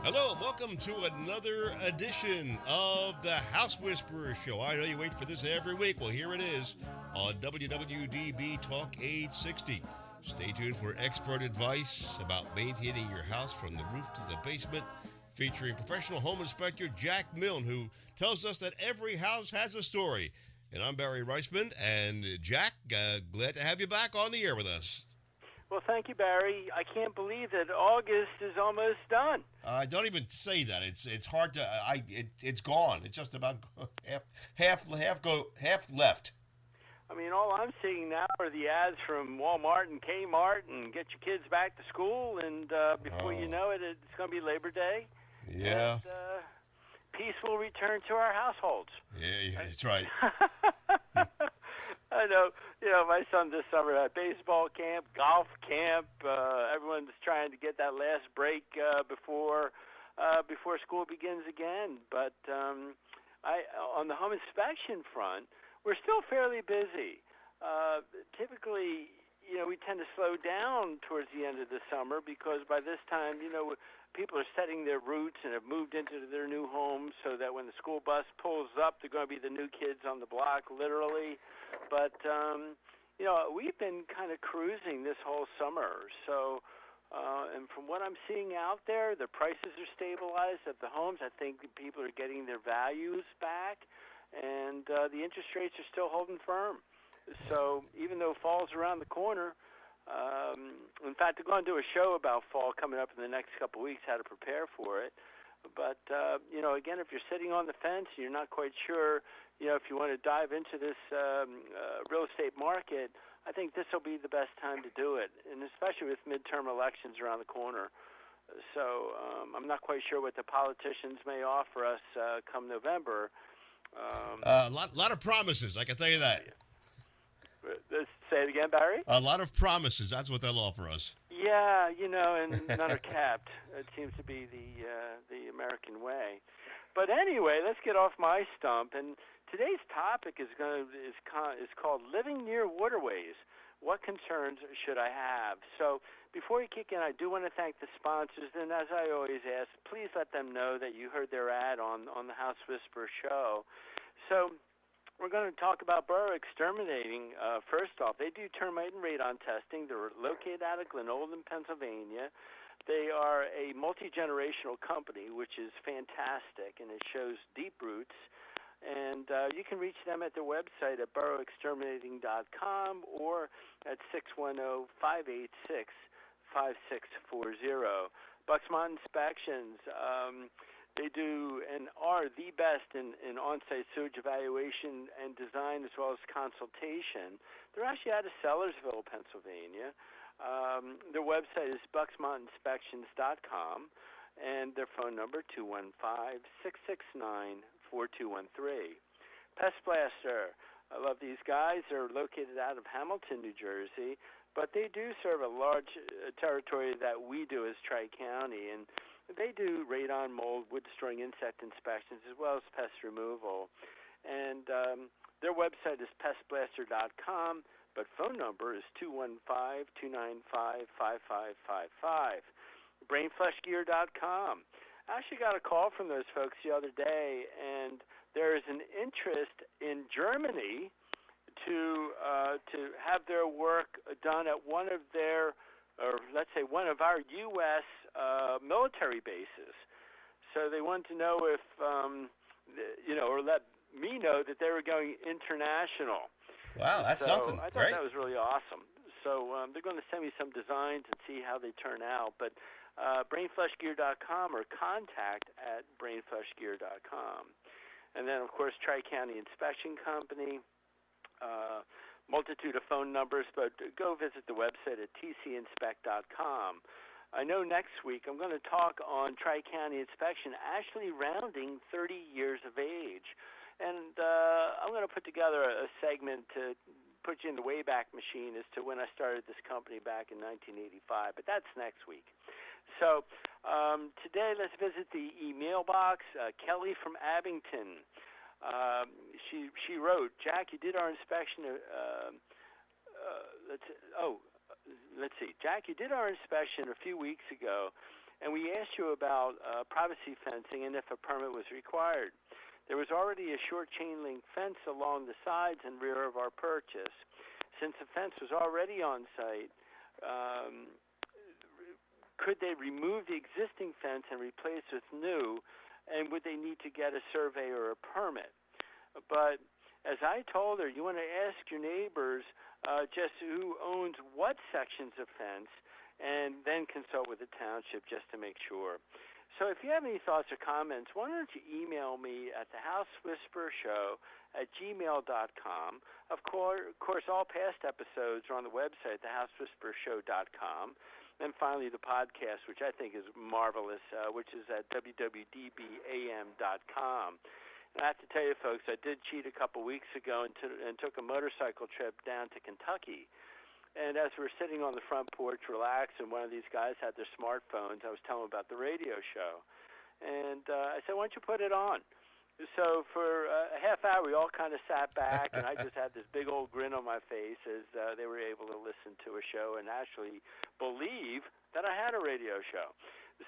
Hello, and welcome to another edition of the House Whisperer Show. I know you wait for this every week. Well, here it is on WWDB Talk 860. Stay tuned for expert advice about maintaining your house from the roof to the basement, featuring professional home inspector Jack Milne, who tells us that every house has a story. And I'm Barry Reisman, and Jack, glad to have you back on the air with us. Well, thank you, Barry. I can't believe that August is almost done. Don't even say that. It's hard to. It's gone. It's just about half left. I mean, all I'm seeing now are the ads from Walmart and Kmart and get your kids back to school, and before you know it, it's going to be Labor Day. Yeah. And, peace will return to our households. Yeah, that's right. I know. My son this summer had baseball camp, golf camp. Everyone's trying to get that last break before school begins again. But on the home inspection front, we're still fairly busy. Typically, we tend to slow down towards the end of the summer because by this time, people are setting their roots and have moved into their new homes so that when the school bus pulls up, they're going to be the new kids on the block, literally. But, we've been kind of cruising this whole summer. So, and from what I'm seeing out there, the prices are stabilized at the homes. I think people are getting their values back, and the interest rates are still holding firm. So even though fall's around the corner, in fact, they're going to do a show about fall coming up in the next couple of weeks, how to prepare for it. But, again, if you're sitting on the fence and you're not quite sure, if you want to dive into this real estate market, I think this will be the best time to do it, and especially with midterm elections around the corner. So I'm not quite sure what the politicians may offer us come November. A lot of promises, I can tell you that. Say it again, Barry? A lot of promises. That's what they'll offer us. Yeah, and none are capped. It seems to be the American way. But anyway, let's get off my stump. And today's topic is called Living Near Waterways. What concerns should I have? So before you kick in, I do want to thank the sponsors. And as I always ask, please let them know that you heard their ad on the House Whisperer show. So we're going to talk about Burrow Exterminating. First off, they do termite and radon testing. They're located out of Glenolden, Pennsylvania. They are a multi-generational company, which is fantastic, and it shows deep roots. And you can reach them at their website at burrowexterminating.com or at 610-586-5640. Bucksmont Inspections. They do and are the best in on-site sewage evaluation and design as well as consultation. They're actually out of Sellersville, Pennsylvania. Their website is bucksmontinspections.com, and their phone number 215-669-4213. Pest Blaster. I love these guys. They're located out of Hamilton, New Jersey, but they do serve a large territory that we do as Tri-County, and they do radon, mold, wood-destroying insect inspections as well as pest removal. And their website is pestblaster.com, but phone number is 215-295-5555. Brainfleshgear.com. I actually got a call from those folks the other day, and there is an interest in Germany to have their work done at one of their, or let's say one of our U.S. Military bases. So they want to know if, or let me know that they were going international. Wow, that's something. I thought that was really awesome. So they're going to send me some designs and see how they turn out. But brainfleshgear.com or contact at brainfleshgear.com. And then, of course, Tri-County Inspection Company, multitude of phone numbers, but go visit the website at tcinspect.com. I know next week I'm going to talk on Tri-County Inspection actually rounding 30 years of age. And I'm going to put together a segment to put you in the Wayback Machine as to when I started this company back in 1985, but that's next week. So today let's visit the email box. Kelly from Abington. She wrote, Jack, you did our inspection. Let's see. Jack, you did our inspection a few weeks ago, and we asked you about privacy fencing and if a permit was required. There was already a short chain link fence along the sides and rear of our purchase. Since the fence was already on site, could they remove the existing fence and replace with new, and would they need to get a survey or a permit? But as I told her, you want to ask your neighbors just who owns what sections of fence, and then consult with the township just to make sure. So if you have any thoughts or comments, why don't you email me at thehousewhisperershow@gmail.com. Of course, all past episodes are on the website, thehousewhisperershow.com. And finally, the podcast, which I think is marvelous, which is at www.dbam.com. And I have to tell you, folks, I did cheat a couple weeks ago and took a motorcycle trip down to Kentucky. And as we were sitting on the front porch relaxing, one of these guys had their smartphones. I was telling them about the radio show. And I said, why don't you put it on? So for a half hour, we all kind of sat back, and I just had this big old grin on my face as they were able to listen to a show and actually believe that I had a radio show.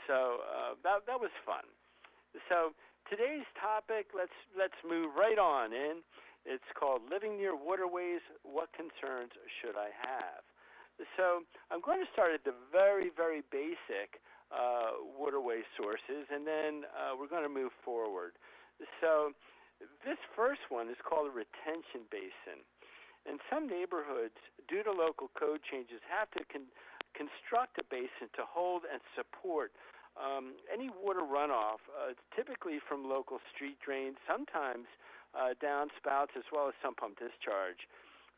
So that was fun. So today's topic, let's move right on in. It's called Living Near Waterways, What Concerns Should I Have? So I'm going to start at the very, very basic waterway sources, and then we're going to move forward. So this first one is called a retention basin. And some neighborhoods, due to local code changes, have to construct a basin to hold and support any water runoff, typically from local street drains, sometimes downspouts, as well as sump pump discharge.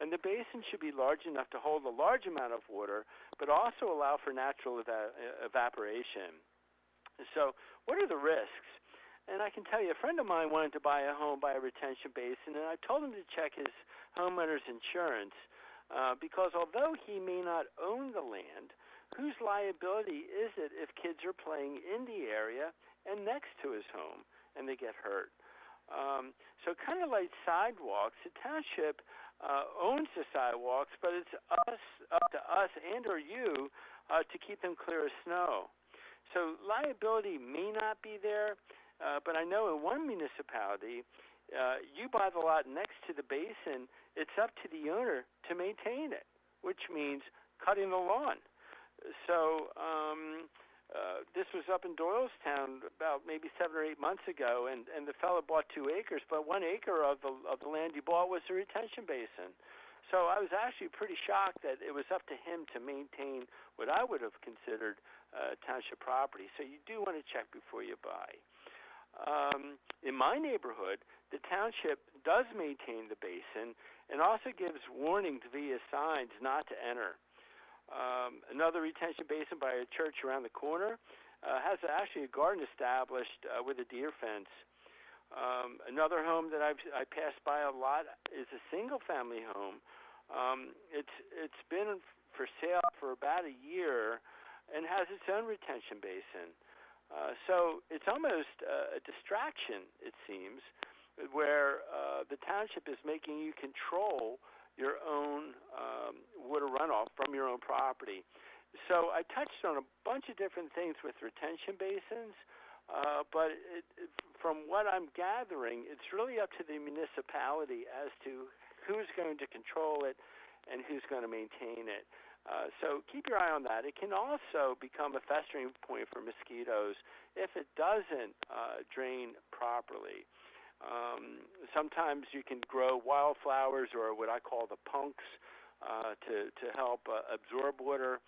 And the basin should be large enough to hold a large amount of water, but also allow for natural evaporation. So what are the risks? And I can tell you, a friend of mine wanted to buy a home by a retention basin, and I told him to check his homeowner's insurance because although he may not own the land, whose liability is it if kids are playing in the area and next to his home and they get hurt? So kind of like sidewalks, the township owns the sidewalks, but it's up to us and or you to keep them clear of snow. So liability may not be there, but I know in one municipality, you buy the lot next to the basin, it's up to the owner to maintain it, which means cutting the lawn. So this was up in Doylestown about maybe 7 or 8 months ago, and the fellow bought 2 acres, but 1 acre of the land he bought was a retention basin. So I was actually pretty shocked that it was up to him to maintain what I would have considered township property. So you do want to check before you buy. In my neighborhood, the township does maintain the basin and also gives warnings via signs not to enter. Another retention basin by a church around the corner has actually a garden established with a deer fence. Another home that I pass by a lot is a single-family home. It's been for sale for about a year and has its own retention basin. So it's almost a distraction, it seems, where the township is making you control your own water runoff from your own property. So I touched on a bunch of different things with retention basins, but from what I'm gathering, it's really up to the municipality as to who's going to control it and who's going to maintain it. So keep your eye on that. It can also become a festering point for mosquitoes if it doesn't drain properly. Sometimes you can grow wildflowers or what I call the punks to help absorb water.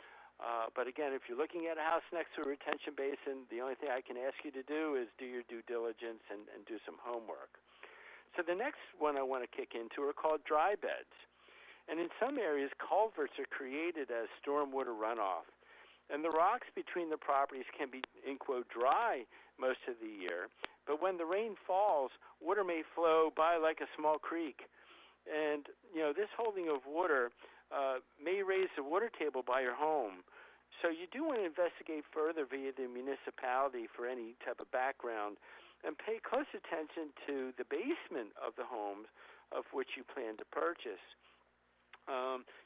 But again, if you're looking at a house next to a retention basin, the only thing I can ask you to do is do your due diligence and do some homework. So the next one I want to kick into are called dry beds. And in some areas, culverts are created as stormwater runoff. And the rocks between the properties can be, in quote, dry most of the year. But when the rain falls, water may flow by like a small creek. And, this holding of water may raise the water table by your home. So you do want to investigate further via the municipality for any type of background and pay close attention to the basement of the homes of which you plan to purchase.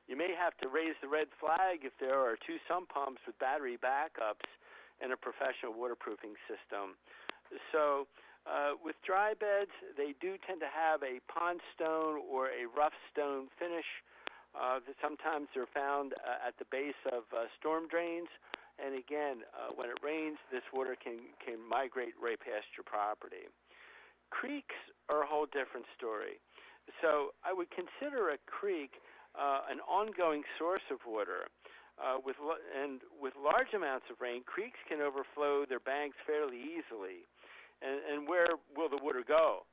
You may have to raise the red flag if there are 2 sump pumps with battery backups and a professional waterproofing system. So with dry beds, they do tend to have a pond stone or a rough stone finish. Sometimes they're found at the base of storm drains. And again, when it rains, this water can migrate right past your property. Creeks are a whole different story. So I would consider a creek an ongoing source of water. With large amounts of rain, creeks can overflow their banks fairly easily. And where will the water go?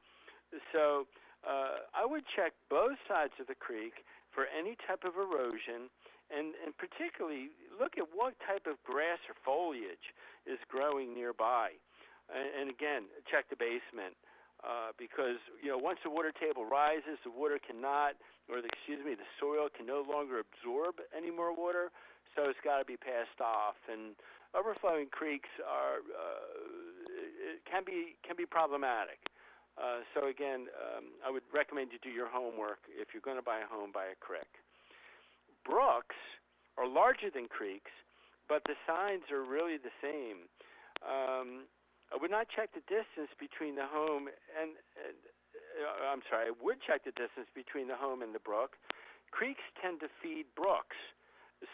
So I would check both sides of the creek for any type of erosion, and particularly look at what type of grass or foliage is growing nearby. And again, check the basement. Because once the water table rises, the water cannot, or the soil can no longer absorb any more water, so it's got to be passed off. And overflowing creeks can be problematic. So again, I would recommend you do your homework. If you're going to buy a home, buy a creek. Brooks are larger than creeks, but the signs are really the same. I would not check the distance between the home and I would check the distance between the home and the brook. Creeks tend to feed brooks,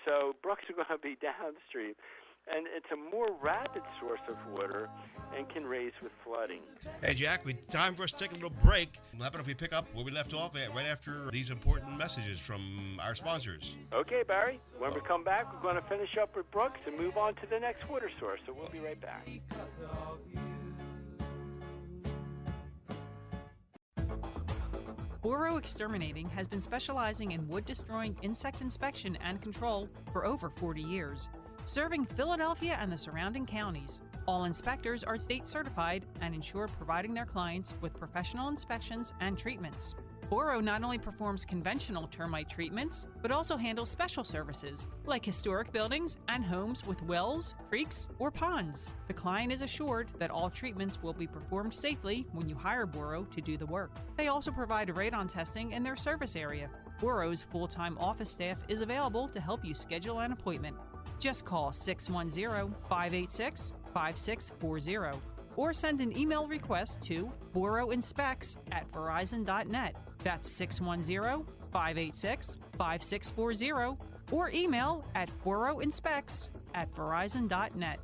so brooks are going to be downstream, and it's a more rapid source of water and can raise with flooding. Hey, Jack, time for us to take a little break. How about if we pick up where we left off right after these important messages from our sponsors? Okay, Barry. When we come back, we're going to finish up with brooks and move on to the next water source, so we'll be right back. Boro Exterminating has been specializing in wood-destroying insect inspection and control for over 40 years, serving Philadelphia and the surrounding counties. All inspectors are state certified and ensure providing their clients with professional inspections and treatments. Boro not only performs conventional termite treatments, but also handles special services like historic buildings and homes with wells, creeks, or ponds. The client is assured that all treatments will be performed safely when you hire Boro to do the work. They also provide radon testing in their service area. Boro's full-time office staff is available to help you schedule an appointment. Just call 610-586-5640 or send an email request to boroinspects@verizon.net. That's 610-586-5640 or email at boroinspects@verizon.net.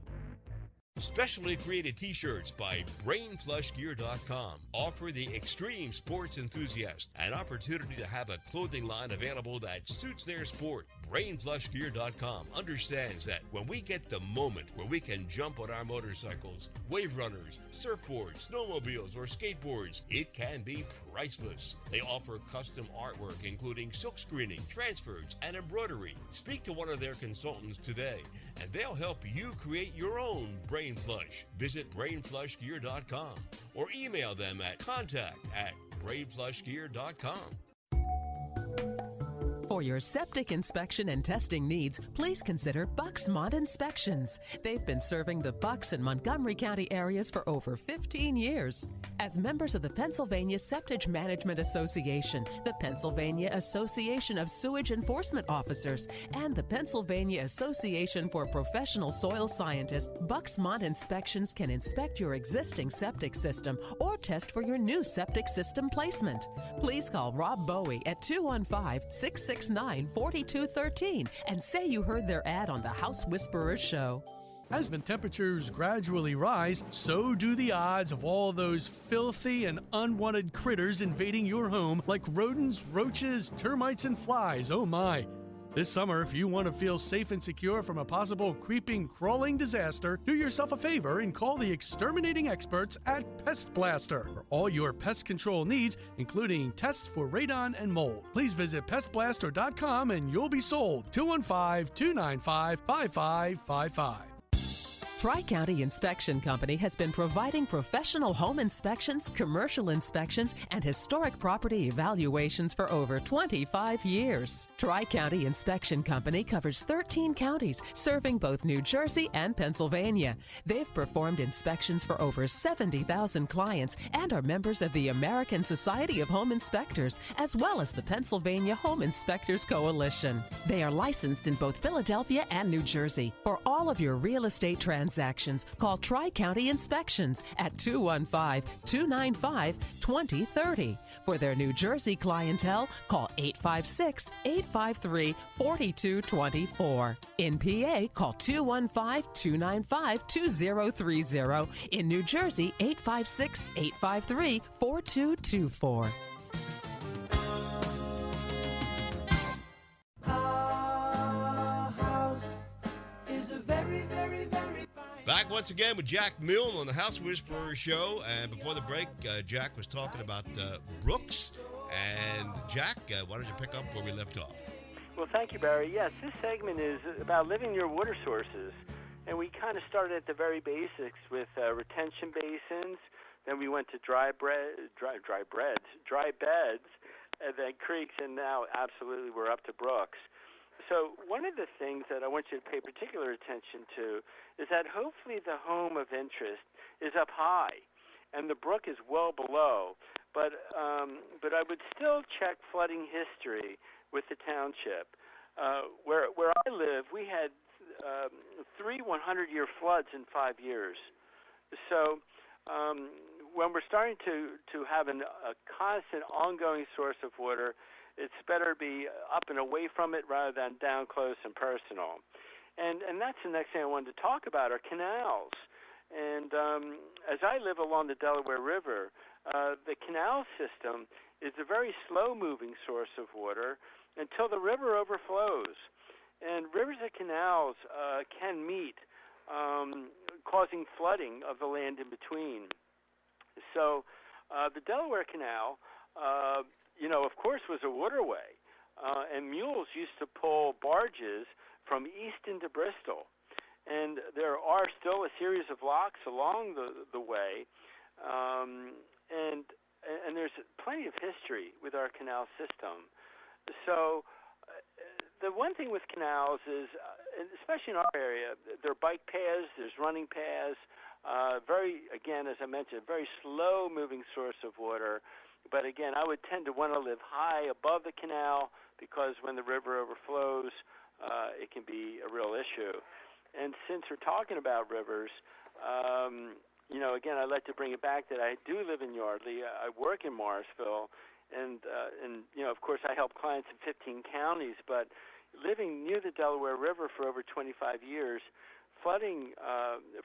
Specially created t-shirts by BrainFlushGear.com offer the extreme sports enthusiast an opportunity to have a clothing line available that suits their sport. BrainFlushGear.com understands that when we get the moment where we can jump on our motorcycles, wave runners, surfboards, snowmobiles, or skateboards, it can be priceless. They offer custom artwork including silk screening, transfers, and embroidery. Speak to one of their consultants today and they'll help you create your own Brain Flush. Visit BrainFlushGear.com or email them at contact@BrainFlushGear.com. For your septic inspection and testing needs, please consider Bucksmont Inspections. They've been serving the Bucks and Montgomery County areas for over 15 years. As members of the Pennsylvania Septic Management Association, the Pennsylvania Association of Sewage Enforcement Officers, and the Pennsylvania Association for Professional Soil Scientists, Bucksmont Inspections can inspect your existing septic system or test for your new septic system placement. Please call Rob Bowie at 215-669-4213 and say you heard their ad on the House Whisperers show. As the temperatures gradually rise, so do the odds of all those filthy and unwanted critters invading your home, like rodents, roaches, termites, and flies. Oh my! This summer, if you want to feel safe and secure from a possible creeping, crawling disaster, do yourself a favor and call the exterminating experts at Pest Blaster for all your pest control needs, including tests for radon and mold. Please visit pestblaster.com and you'll be sold. 215-295-5555. Tri-County Inspection Company has been providing professional home inspections, commercial inspections, and historic property evaluations for over 25 years. Tri-County Inspection Company covers 13 counties, serving both New Jersey and Pennsylvania. They've performed inspections for over 70,000 clients and are members of the American Society of Home Inspectors, as well as the Pennsylvania Home Inspectors Coalition. They are licensed in both Philadelphia and New Jersey. For all of your real estate transactions, transactions, call Tri-County Inspections at 215-295-2030. For their New Jersey clientele, call 856-853-4224. In PA, call 215-295-2030. In New Jersey, 856-853-4224. Back once again with Jack Milne on the House Whisperer Show. And before the break, Jack was talking about brooks. And Jack, why don't you pick up where we left off? Well, thank you, Barry. Yes, this segment is about living near water sources. And we kind of started at the very basics with retention basins. Then we went to dry beds, and then creeks, and now absolutely we're up to brooks. So one of the things that I want you to pay particular attention to is that hopefully the home of interest is up high, and the brook is well below. But I would still check flooding history with the township. Where I live, we had 3 100-year floods in 5 years. So when we're starting to have a constant, ongoing source of water, it's better to be up and away from it rather than down close and personal. And that's the next thing I wanted to talk about are canals. And as I live along the Delaware River, the canal system is a very slow-moving source of water until the river overflows. And rivers and canals can meet, causing flooding of the land in between. So the Delaware Canal, of course, was a waterway, and mules used to pull barges from Easton to Bristol. And there are still a series of locks along the way, and there's plenty of history with our canal system. So the one thing with canals is, especially in our area, there are bike paths, there's running paths, again, as I mentioned, a very slow-moving source of water. But again, I would tend to want to live high above the canal because when the river overflows, it can be a real issue. And since we're talking about rivers, again, I'd like to bring it back that I do live in Yardley. I work in Morrisville, and of course, I help clients in 15 counties. But living near the Delaware River for over 25 years, flooding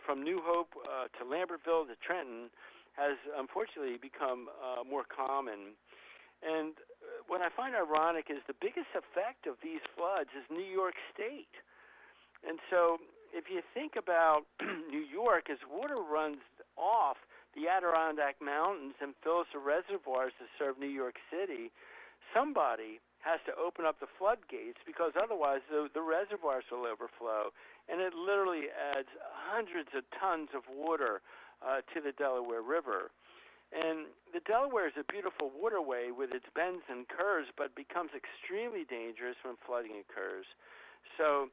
from New Hope to Lambertville to Trenton has unfortunately become more common. And what I find ironic is the biggest effect of these floods is New York State. And so if you think about New York, as water runs off the Adirondack Mountains and fills the reservoirs to serve New York City, somebody has to open up the floodgates because otherwise the reservoirs will overflow. And it literally adds hundreds of tons of water to the Delaware River. And the Delaware is a beautiful waterway with its bends and curves, but becomes extremely dangerous when flooding occurs. So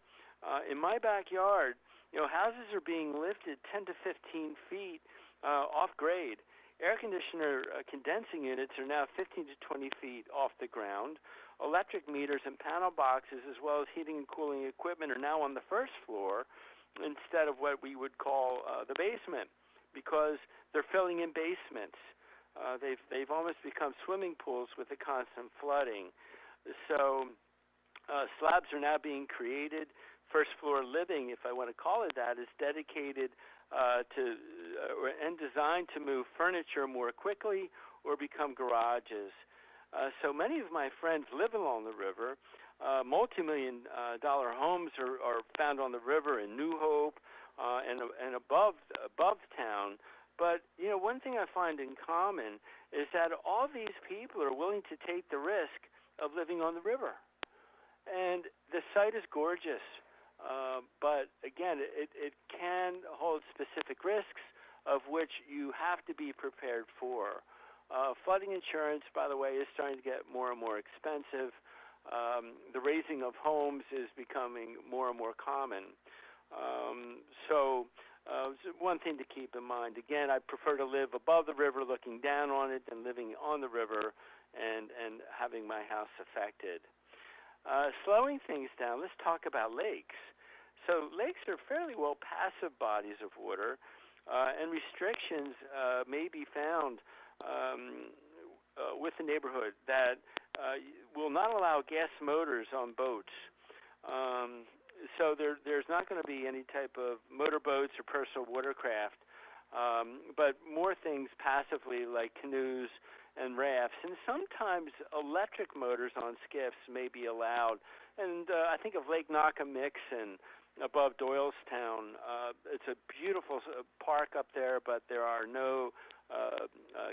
in my backyard, houses are being lifted 10 to 15 feet off grade. Air conditioner condensing units are now 15 to 20 feet off the ground. Electric meters and panel boxes, as well as heating and cooling equipment, are now on the first floor instead of what we would call the basement, because they're filling in basements. They've almost become swimming pools with the constant flooding. So slabs are now being created. First floor living, if I want to call it that, is dedicated and designed to move furniture more quickly or become garages. So many of my friends live along the river. Multi-million dollar homes are found on the river in New Hope and above town. But, one thing I find in common is that all these people are willing to take the risk of living on the river. And the site is gorgeous. But, again, it can hold specific risks of which you have to be prepared for. Flooding insurance, by the way, is starting to get more and more expensive. The raising of homes is becoming more and more common. So one thing to keep in mind, again, I prefer to live above the river looking down on it than living on the river and having my house affected. Slowing things down, let's talk about lakes. So lakes are fairly well passive bodies of water, and restrictions may be found with the neighborhood that will not allow gas motors on boats. So there's not going to be any type of motorboats or personal watercraft, but more things passively like canoes and rafts, and sometimes electric motors on skiffs may be allowed. And I think of Lake Nakamixon above Doylestown. It's a beautiful park up there, but there are no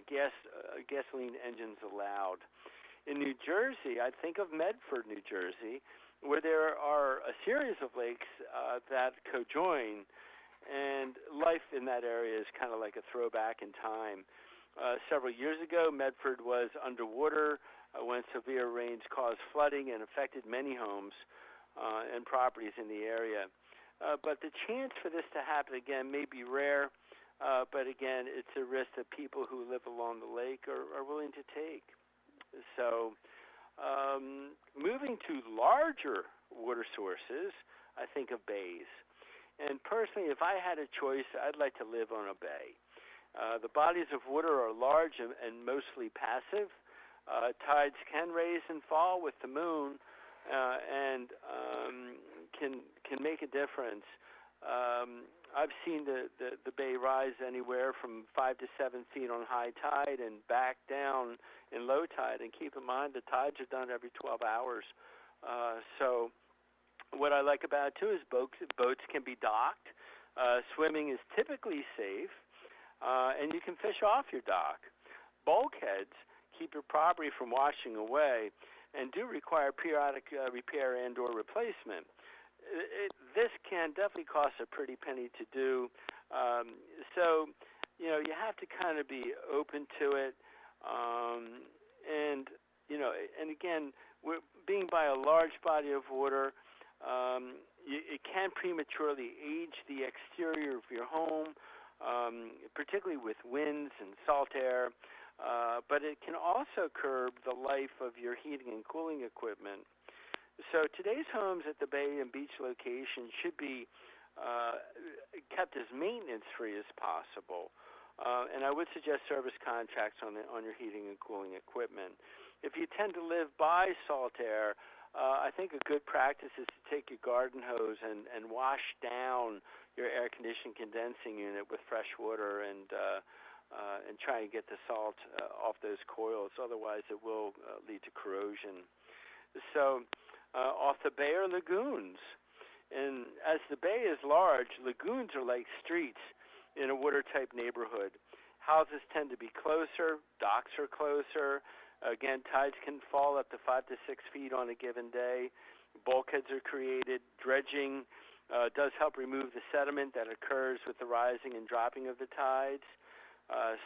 gasoline engines allowed. In New Jersey, I think of Medford, New Jersey, where there are a series of lakes that cojoin, and life in that area is kind of like a throwback in time. Several years ago, Medford was underwater when severe rains caused flooding and affected many homes and properties in the area. But the chance for this to happen again may be rare, but again, it's a risk that people who live along the lake are willing to take. So moving to larger water sources, I think of bays. And personally, if I had a choice, I'd like to live on a bay. The bodies of water are large and mostly passive. Tides can raise and fall with the moon, and can make a difference. I've seen the bay rise anywhere from 5 to 7 feet on high tide and back down in low tide. And keep in mind, the tides are done every 12 hours. So what I like about it, too, is boats can be docked. Swimming is typically safe, and you can fish off your dock. Bulkheads keep your property from washing away and do require periodic repair and or replacement. This can definitely cost a pretty penny to do. So, you have to kind of be open to it. And again, being by a large body of water, it can prematurely age the exterior of your home, particularly with winds and salt air. But it can also curb the life of your heating and cooling equipment. So today's homes at the bay and beach locations should be kept as maintenance-free as possible. And I would suggest service contracts on your heating and cooling equipment. If you tend to live by salt air, I think a good practice is to take your garden hose and wash down your air conditioning condensing unit with fresh water and try and get the salt off those coils. Otherwise, it will lead to corrosion. So off the bay are lagoons. And as the bay is large, lagoons are like streets in a water-type neighborhood. Houses tend to be closer. Docks are closer. Again, tides can fall up to 5 to 6 feet on a given day. Bulkheads are created. Dredging does help remove the sediment that occurs with the rising and dropping of the tides.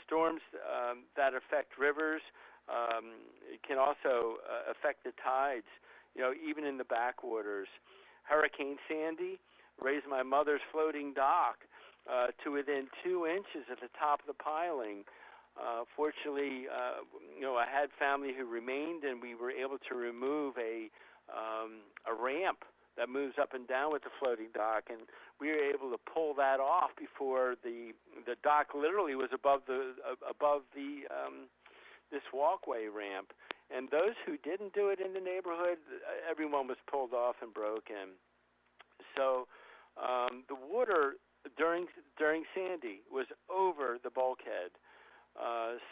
Storms that affect rivers can also affect the tides, even in the backwaters. Hurricane Sandy raised my mother's floating dock to within 2 inches at the top of the piling. Fortunately, I had family who remained, and we were able to remove a ramp that moves up and down with the floating dock, and we were able to pull that off before the dock literally was above this walkway ramp. And those who didn't do it in the neighborhood, everyone was pulled off and broken. So the water during Sandy was over the bulkhead.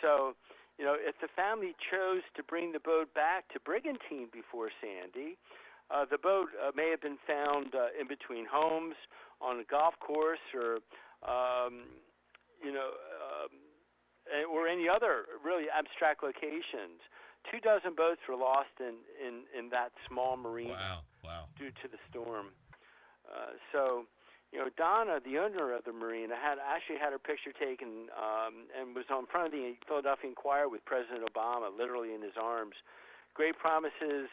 So, if the family chose to bring the boat back to Brigantine before Sandy, the boat may have been found in between homes, on a golf course, or any other really abstract locations. 24 boats were lost in that small marina. Wow. Due to the storm. So, Donna, the owner of the marina, actually had her picture taken and was on front of the Philadelphia Inquirer with President Obama, literally in his arms. Great promises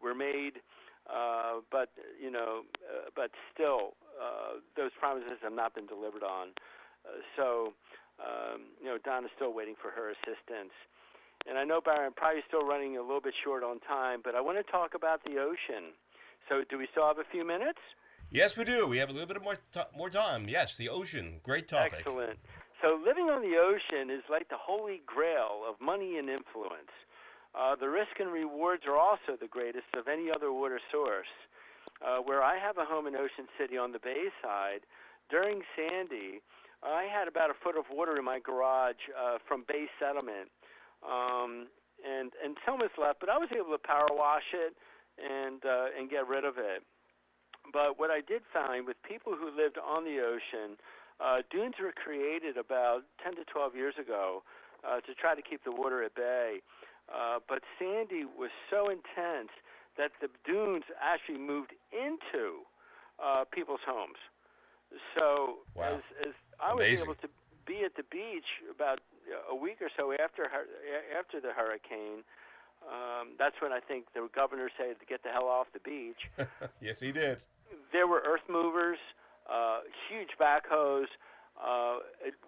were made, but still, those promises have not been delivered on. So, Donna's still waiting for her assistance. And I know, Barry, I'm probably still running a little bit short on time, but I want to talk about the ocean. So do we still have a few minutes? Yes, we do. We have a little bit more time. Yes, the ocean. Great topic. Excellent. So living on the ocean is like the holy grail of money and influence. The risk and rewards are also the greatest of any other water source. Where I have a home in Ocean City on the Bay side, during Sandy, I had about a foot of water in my garage from Bay Settlement, and some was left, but I was able to power wash it and get rid of it. But what I did find with people who lived on the ocean, dunes were created about 10 to 12 years ago to try to keep the water at bay. But Sandy was so intense that the dunes actually moved into people's homes. So wow. as I was able to be at the beach about a week or so after the hurricane, that's when I think the governor said to get the hell off the beach. Yes, he did. There were earth movers, huge backhoes,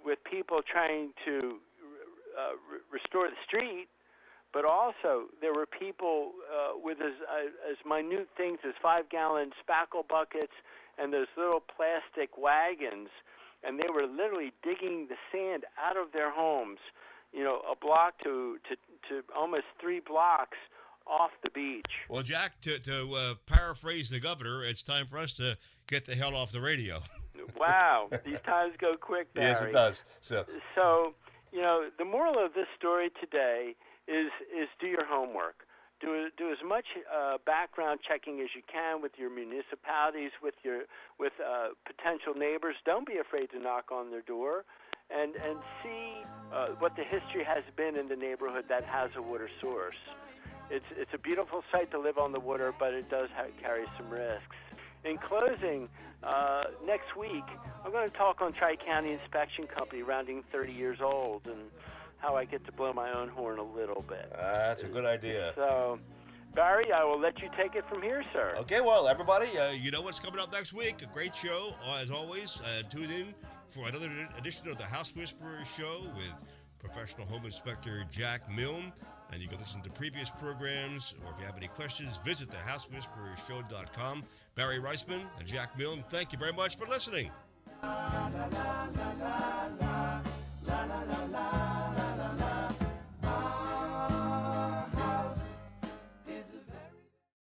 with people trying to restore the street. But also, there were people with as minute things as 5-gallon spackle buckets and those little plastic wagons, and they were literally digging the sand out of their homes, a block to almost 3 blocks off the beach. Well, Jack, to paraphrase the governor, it's time for us to get the hell off the radio. Wow, these times go quick, Barry. Yes, it does. So, the moral of this story today is do your homework. Do as much background checking as you can with your municipalities, with potential neighbors. Don't be afraid to knock on their door, and see what the history has been in the neighborhood that has a water source. It's a beautiful sight to live on the water, but it does carry some risks. In closing, next week I'm going to talk on Tri-County Inspection Company rounding 30 years old and how I get to blow my own horn a little bit. That's a good idea. So, Barry, I will let you take it from here, sir. Okay, well, everybody, you know what's coming up next week. A great show, as always. Tune in for another edition of the House Whisperer Show with professional home inspector Jack Milne. And you can listen to previous programs, or if you have any questions, visit thehousewhisperershow.com. Barry Reisman and Jack Milne, thank you very much for listening.